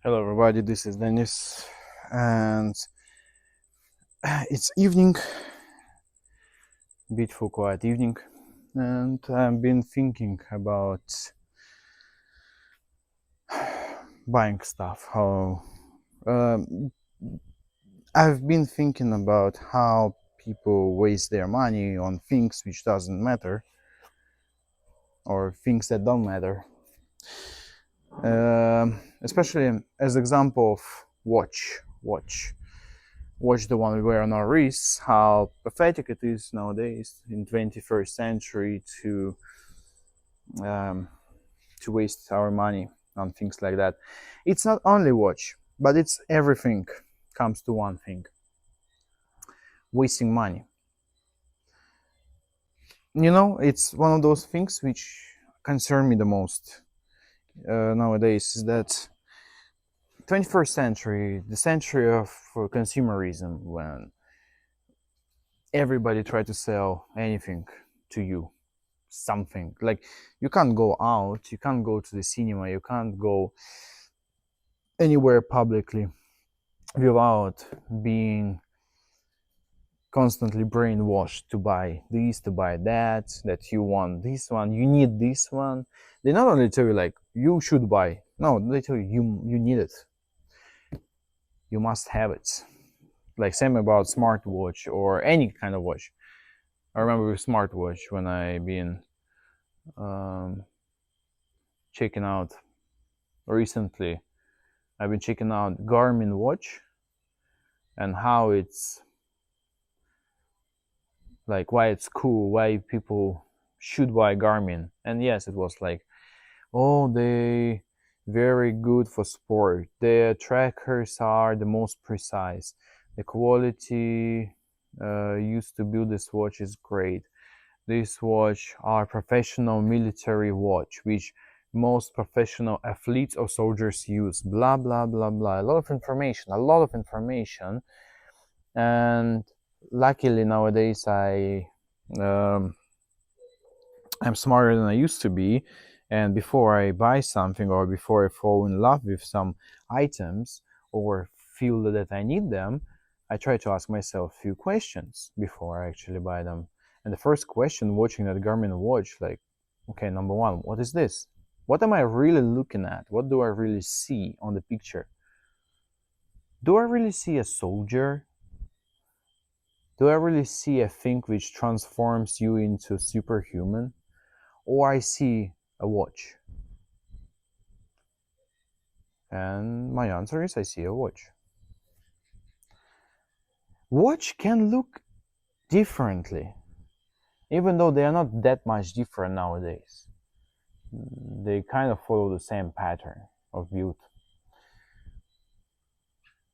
Hello, everybody. This is Dennis, and it's evening, beautiful, quiet evening, and I've been thinking about buying stuff. Um, I've been thinking about how people waste their money on things which doesn't matter or things that don't matter. Especially as example of watch the one we wear on our wrists, how pathetic it is nowadays in 21st century um, to waste our money on things like that. It's not only watch, but it's everything comes to one thing: wasting money. It's one of those things which concern me the most nowadays. Is that 21st century, the century of consumerism, when everybody try to sell anything to you, something like you can't go out, you can't go to the cinema, you can't go anywhere publicly without being constantly brainwashed to buy this, to buy that you want this one, you need this one. They not only tell you like you should buy, no, they tell you need it, you must have it. Like same about smartwatch or any kind of watch. I remember with smartwatch when I been um, checking out recently. I've been checking out Garmin watch and how it's like, why it's cool, why people should buy Garmin. And yes, it was like, oh, they very good for sport. Their trackers are the most precise. The quality used to build this watch is great. This watch are professional military watch, which most professional athletes or soldiers use. Blah blah blah blah. A lot of information. And luckily nowadays um, I'm smarter than I used to be. And before I buy something or before I fall in love with some items or feel that I need them, I try to ask myself a few questions before I actually buy them. And the first question watching that Garmin watch, like, okay, number one, what is this? What am I really looking at? What do I really see on the picture? Do I really see a soldier? Do I really see a thing which transforms you into superhuman? Or I see a watch? And my answer is I see a watch. Watch can look differently, even though they are not that much different nowadays. They kind of follow the same pattern of build.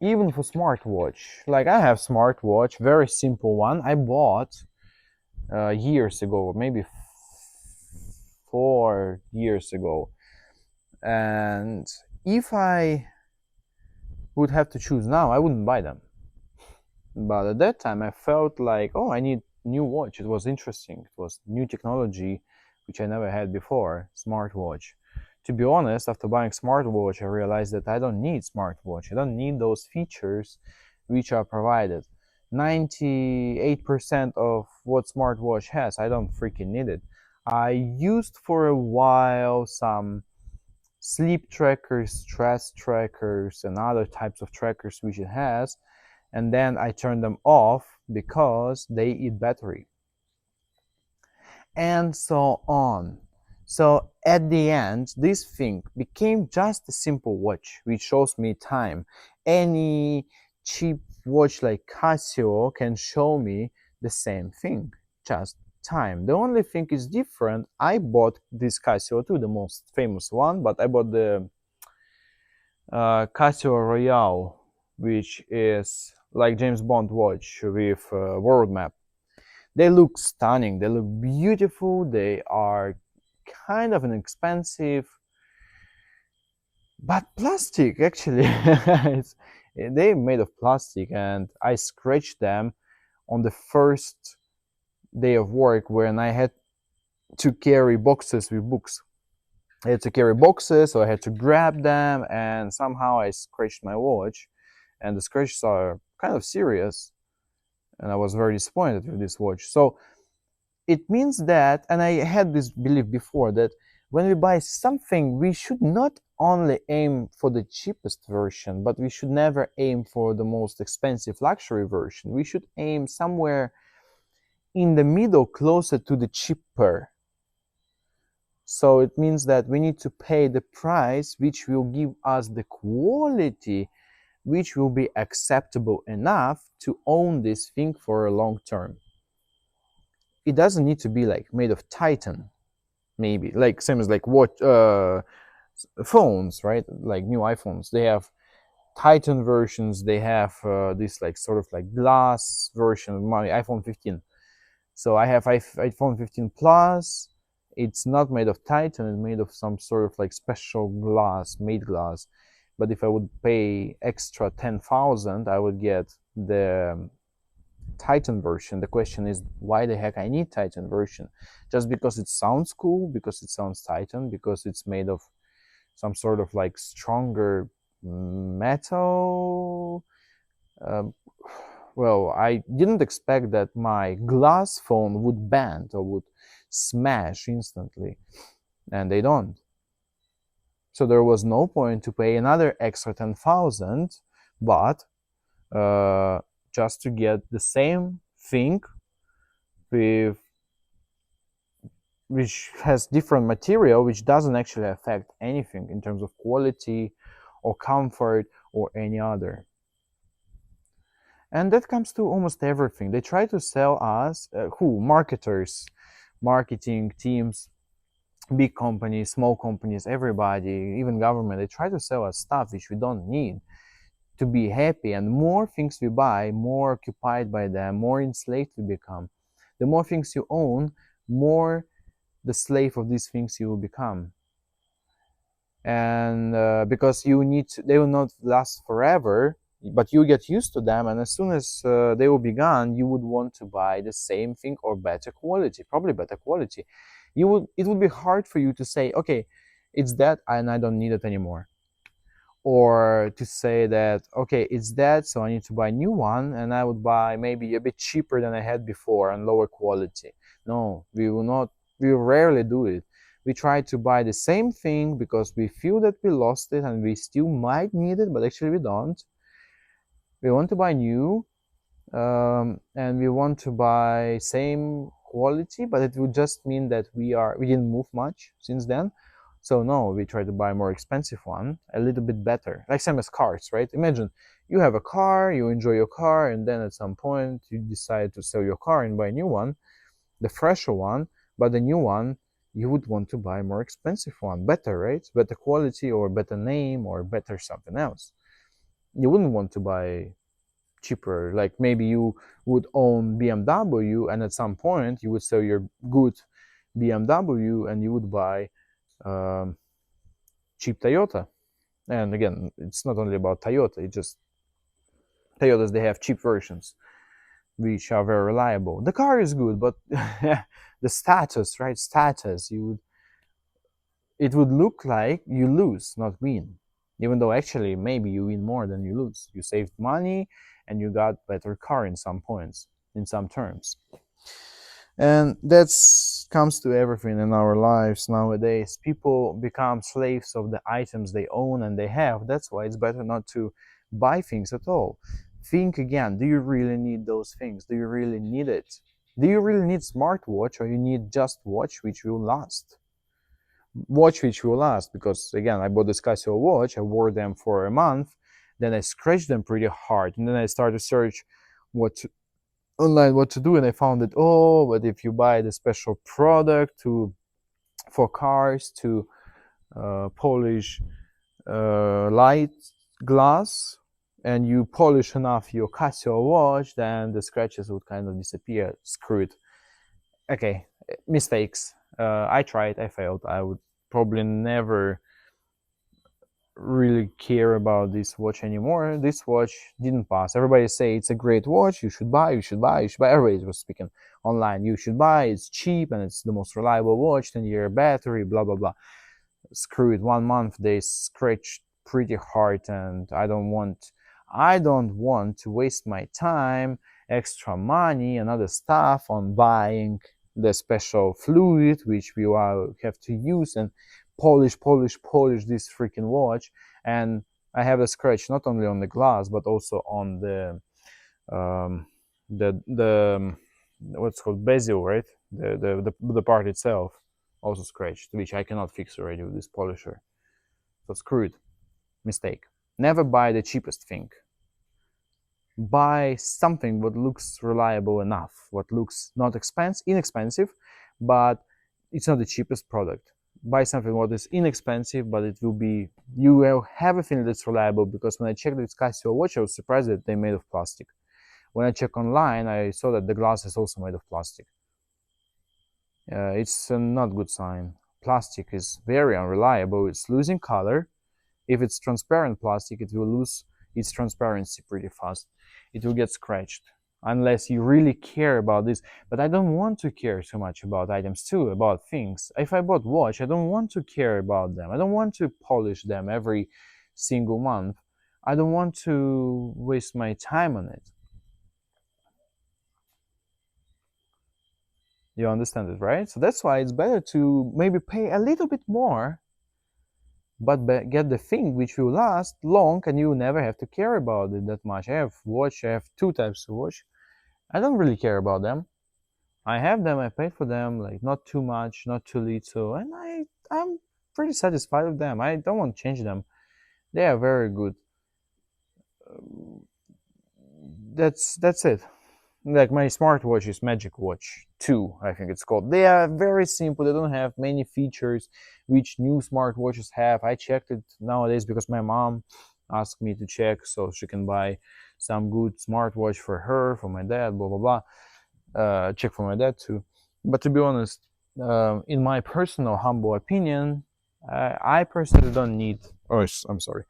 Even for smartwatch, like I have smartwatch, very simple one. I bought years ago, maybe 4 years ago. And if I would have to choose now, I wouldn't buy them. But at that time, I felt like, oh, I need new watch. It was interesting. It was new technology, which I never had before, smartwatch. To be honest, after buying smartwatch, I realized that I don't need smartwatch. I don't need those features which are provided. 98% of what smartwatch has, I don't freaking need it. I used for a while some sleep trackers, stress trackers, and other types of trackers which it has, and then I turned them off because they eat battery, and so on. So at the end, this thing became just a simple watch which shows me time. Any cheap watch like Casio can show me the same thing, just time. The only thing is different. I bought this Casio too, the most famous one, but I bought the Casio Royale, which is like James Bond watch with world map. They look stunning, they look beautiful, they are kind of inexpensive, but plastic actually. They're made of plastic, and I scratched them on the first day of work when I had to carry boxes with books. I had to carry boxes, so I had to grab them, and somehow I scratched my watch, and the scratches are kind of serious, and I was very disappointed with this watch. So it means that, and I had this belief before, that when we buy something, we should not only aim for the cheapest version, but we should never aim for the most expensive luxury version. We should aim somewhere in the middle, closer to the cheaper. So it means that we need to pay the price which will give us the quality which will be acceptable enough to own this thing for a long term. It doesn't need to be like made of titan, maybe like same as like what phones, right? Like new iPhones, they have titan versions, they have this like sort of like glass version of my iPhone 15. So I have iPhone 15 Plus. It's not made of titan, it's made of some sort of like special glass, made glass. But if I would pay extra 10,000, I would get the titan version. The question is, why the heck I need titan version? Just because it sounds cool, because it sounds titan, because it's made of some sort of like stronger metal. Well, I didn't expect that my glass phone would bend or would smash instantly, and they don't. So there was no point to pay another extra 10,000, but just to get the same thing with which has different material, which doesn't actually affect anything in terms of quality or comfort or any other. And that comes to almost everything. They try to sell us, marketers, marketing teams, big companies, small companies, everybody, even government, they try to sell us stuff which we don't need to be happy. And more things we buy, more occupied by them, more enslaved we become. The more things you own, more the slave of these things you will become. And because they will not last forever, but you get used to them, and as soon as they will be gone, you would want to buy the same thing or better quality, probably better quality. It would be hard for you to say, okay, it's that and I don't need it anymore, or to say that, okay, it's that, so I need to buy a new one, and I would buy maybe a bit cheaper than I had before and lower quality. No, we will not. We rarely do it. We try to buy the same thing because we feel that we lost it and we still might need it, but actually we don't. We want to buy new, and we want to buy same quality, but it would just mean that we didn't move much since then. So no, we try to buy a more expensive one, a little bit better, like same as cars, right? Imagine you have a car, you enjoy your car, and then at some point you decide to sell your car and buy a new one, the fresher one, but the new one you would want to buy a more expensive one, better, right? Better quality or better name or better something else. You wouldn't want to buy cheaper. Like maybe you would own BMW, and at some point you would sell your good BMW and you would buy cheap Toyota. And again, it's not only about Toyota. It's just Toyotas, they have cheap versions which are very reliable. The car is good, but the status, right? Status, it would look like you lose, not win. Even though actually maybe you win more than you lose. You saved money and you got better car in some points, in some terms. And that comes to everything in our lives nowadays. People become slaves of the items they own and they have. That's why it's better not to buy things at all. Think again, do you really need those things? Do you really need it? Do you really need smartwatch, or you need just watch which will last? Watch which will last, because again, I bought this Casio watch, I wore them for a month, then I scratched them pretty hard, and then I started to search online what to do, and I found that, oh, but if you buy the special product for cars to polish light glass, and you polish enough your Casio watch, then the scratches would kind of disappear. Screw it. Okay, mistakes. I tried, I failed. I would probably never really care about this watch anymore. This watch didn't pass. Everybody say it's a great watch, you should buy, you should buy, you should buy. Everybody was speaking online, you should buy, it's cheap and it's the most reliable watch, 10-year battery, blah blah blah. screw it, 1 month they scratched pretty hard, and I don't want to waste my time, extra money and other stuff on buying the special fluid which we will have to use and polish this freaking watch. And I have a scratch not only on the glass but also on um, the what's called bezel, right? The part itself also scratched, which I cannot fix already with this polisher. So screw it. Mistake. Never buy the cheapest thing. Buy something what looks reliable enough, what looks not inexpensive, but it's not the cheapest product. Buy something what is inexpensive, but it will be, you will have a thing that's reliable. Because when I checked this Casio watch, I was surprised that they made of plastic. When I check online, I saw that the glass is also made of plastic. It's a not good sign. Plastic is very unreliable. It's losing color. If it's transparent plastic, it will lose its transparency pretty fast. It will get scratched unless you really care about this. But I don't want to care so much about items too, about things. If I bought watch, I don't want to care about them. I don't want to polish them every single month. I don't want to waste my time on it. You understand it, right? So that's why it's better to maybe pay a little bit more, but get the thing which will last long and you never have to care about it that much. I have two types of watch. I don't really care about them. I have them, I paid for them, like not too much, not too little, and I'm pretty satisfied with them. I don't want to change them. They are very good. That's it. Like my smartwatch is Magic Watch 2, I think it's called. They are very simple. They don't have many features which new smartwatches have. I checked it nowadays because my mom asked me to check so she can buy some good smartwatch for her, for my dad, blah blah blah. Check for my dad too. But to be honest, in my personal humble opinion, I personally don't need. Oh, I'm sorry.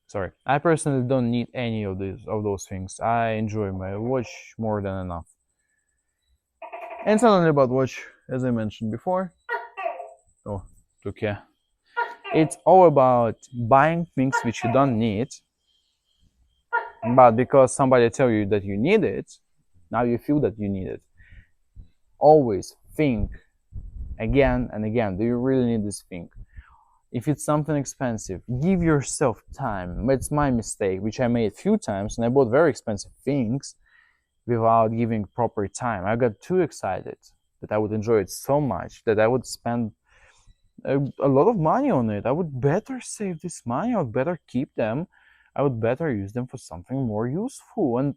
Sorry, I personally don't need any of those things. I enjoy my watch more than enough. And it's not only about watch, as I mentioned before. Oh, okay. It's all about buying things which you don't need, but because somebody tell you that you need it, now you feel that you need it. Always think again and again, do you really need this thing? If it's something expensive, give yourself time. It's my mistake, which I made a few times, and I bought very expensive things without giving proper time. I got too excited that I would enjoy it so much that I would spend a lot of money on it. I would better save this money. I would better keep them. I would better use them for something more useful. And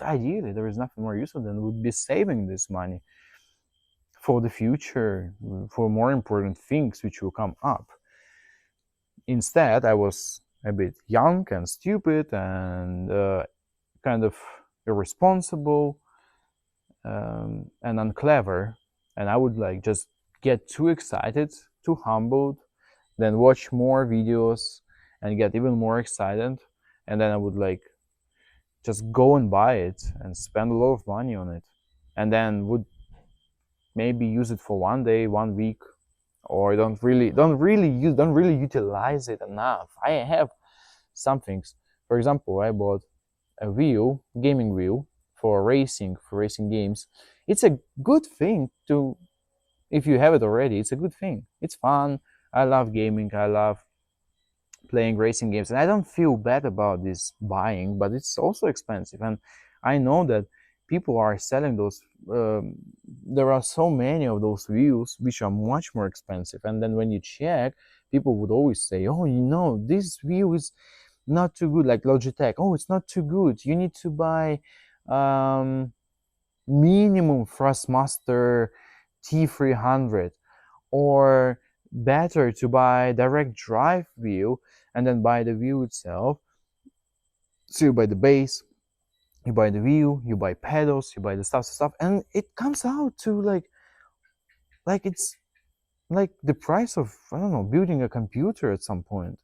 ideally, there is nothing more useful than would be saving this money for the future, for more important things which will come up. Instead, I was a bit young and stupid and kind of irresponsible and unclever, and I would like just get too excited, too humbled, then watch more videos and get even more excited, and then I would like just go and buy it and spend a lot of money on it, and then would maybe use it for 1 day, 1 week, or don't really utilize it enough. I have some things. For example, I bought a gaming wheel for racing games. It's a good thing to, if you have it already, it's a good thing. It's fun. I love gaming. I love playing racing games, and I don't feel bad about this buying, but it's also expensive, and I know that people are selling those. There are so many of those wheels which are much more expensive, and then when you check, people would always say, "Oh, this wheel is not too good." Like Logitech, "Oh, it's not too good. You need to buy minimum Thrustmaster T300, or better to buy direct drive wheel and then buy the wheel itself." So you buy the base, you buy the wheel, you buy pedals, you buy the stuff, and it comes out to like it's like the price of, I don't know, building a computer at some point,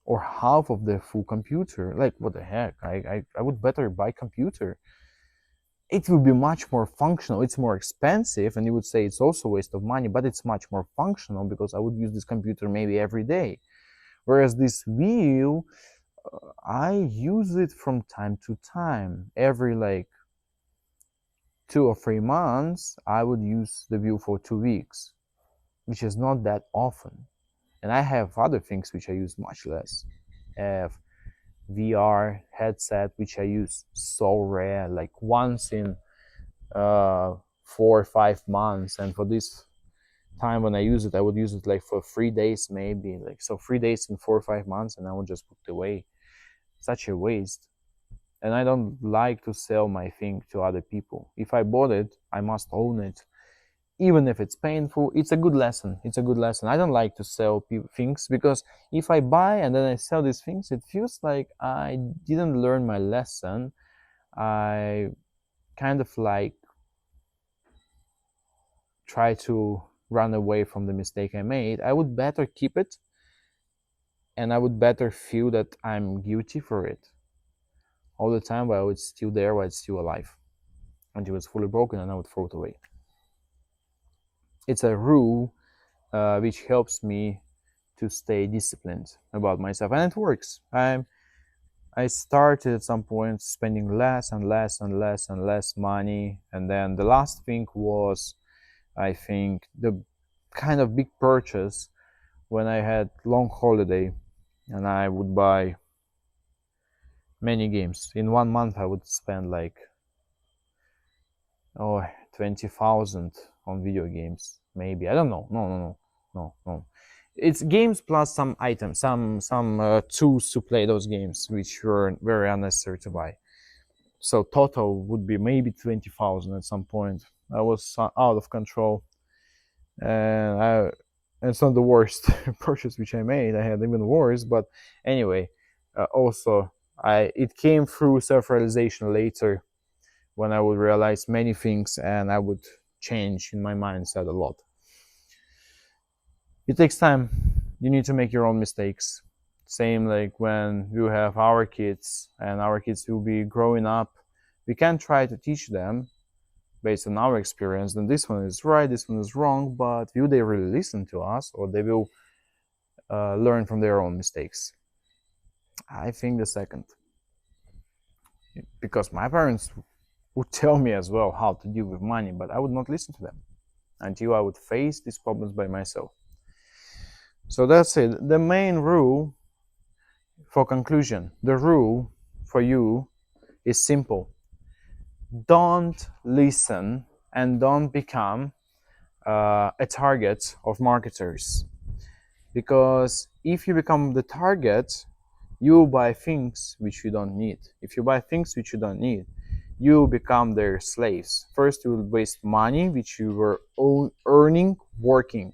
or half of the full computer. Like, what the heck? I would better buy computer. it will be much more functional. It's more expensive, and you would say it's also a waste of money, but it's much more functional because I would use this computer maybe every day. Whereas this wheel, I use it from time to time. Every like 2 or 3 months, I would use the wheel for 2 weeks, which is not that often. And I have other things which I use much less. I have VR headset which I use so rare, like once in 4 or 5 months, and for this time when I use it, I would use it like for 3 days maybe, like so 3 days in 4 or 5 months, and I would just put it away. Such a waste. And I don't like to sell my thing to other people. If I bought it, I must own it, even if it's painful. It's a good lesson. It's a good lesson. I don't like to sell things because if I buy and then I sell these things, it feels like I didn't learn my lesson. I kind of like try to run away from the mistake I made. I would better keep it, and I would better feel that I'm guilty for it all the time while it's still there, while it's still alive, until it's fully broken, and I would throw it away. It's a rule which helps me to stay disciplined about myself, and it works. I started at some point spending less and less and less and less money, and then the last thing was, I think, the kind of big purchase when I had long holiday, and I would buy many games. In 1 month, I would spend like 20,000 on video games, maybe. I don't know. No. It's games plus some items, some tools to play those games, which were very unnecessary to buy. So total would be maybe 20,000 at some point. I was out of control, and it's not the worst purchase which I made. I had even worse, but anyway, also it came through self-realization later when I would realize many things and I would change in my mindset a lot. It takes time. You need to make your own mistakes. Same like when you have our kids and our kids will be growing up, we can try to teach them based on our experience, then this one is right, this one is wrong, but will they really listen to us, or they will learn from their own mistakes? I think the second. Because my parents would tell me as well how to deal with money, but I would not listen to them until I would face these problems by myself. So that's it. The main rule, for conclusion, the rule for you is simple. Don't listen and don't become a target of marketers. Because if you become the target, you buy things which you don't need. If you buy things which you don't need, you become their slaves. First, you will waste money which you were earning working,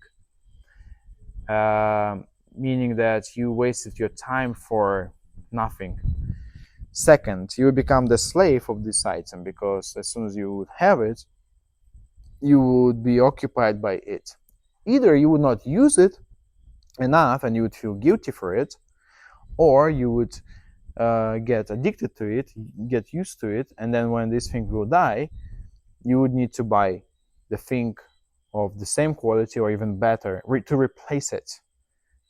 meaning that you wasted your time for nothing. Second, you become the slave of this item because as soon as you would have it, you would be occupied by it. Either you would not use it enough and you would feel guilty for it, or you would get addicted to it, get used to it, and then when this thing will die, you would need to buy the thing of the same quality or even better to replace it,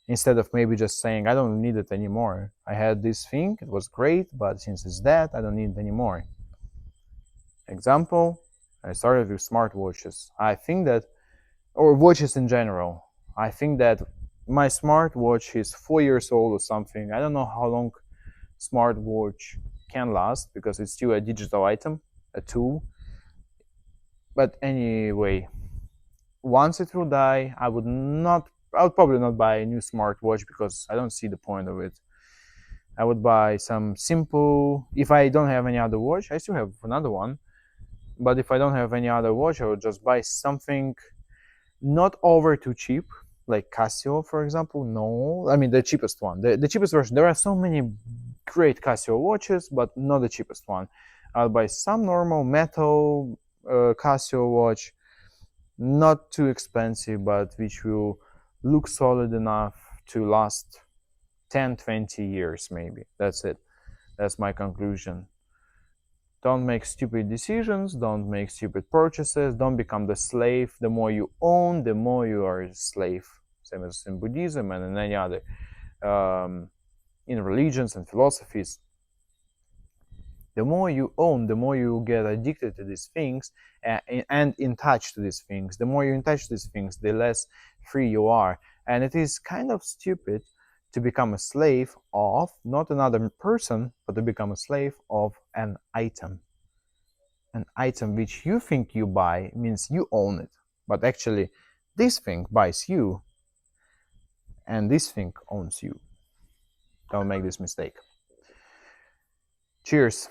instead of maybe just saying, I don't need it anymore. I had this thing, it was great, but since it's dead, I don't need it anymore. Example, I started with smartwatches. I think that, or watches in general, I think that my smartwatch is 4 years old or something. I don't know how long smartwatch can last because it's still a digital item, a tool. But anyway, once it will die, I would probably not buy a new smartwatch because I don't see the point of it. I would buy some simple, if I don't have any other watch, I still have another one, but if I don't have any other watch, I would just buy something not over too cheap, like Casio, for example. No, I mean the cheapest one, the cheapest version. There are so many great Casio watches, but not the cheapest one. I'll buy some normal metal Casio watch, not too expensive, but which will look solid enough to last 10-20 years maybe. That's it. That's my conclusion. Don't make stupid decisions, don't make stupid purchases, don't become the slave. The more you own, the more you are a slave. Same as in Buddhism and in any other um, in religions and philosophies. The more you own, the more you get addicted to these things and in touch to these things. The more you're in touch to these things, the less free you are. And it is kind of stupid to become a slave of not another person, but to become a slave of an item. An item which you think you buy means you own it, but actually this thing buys you and this thing owns you. Don't make this mistake. Cheers.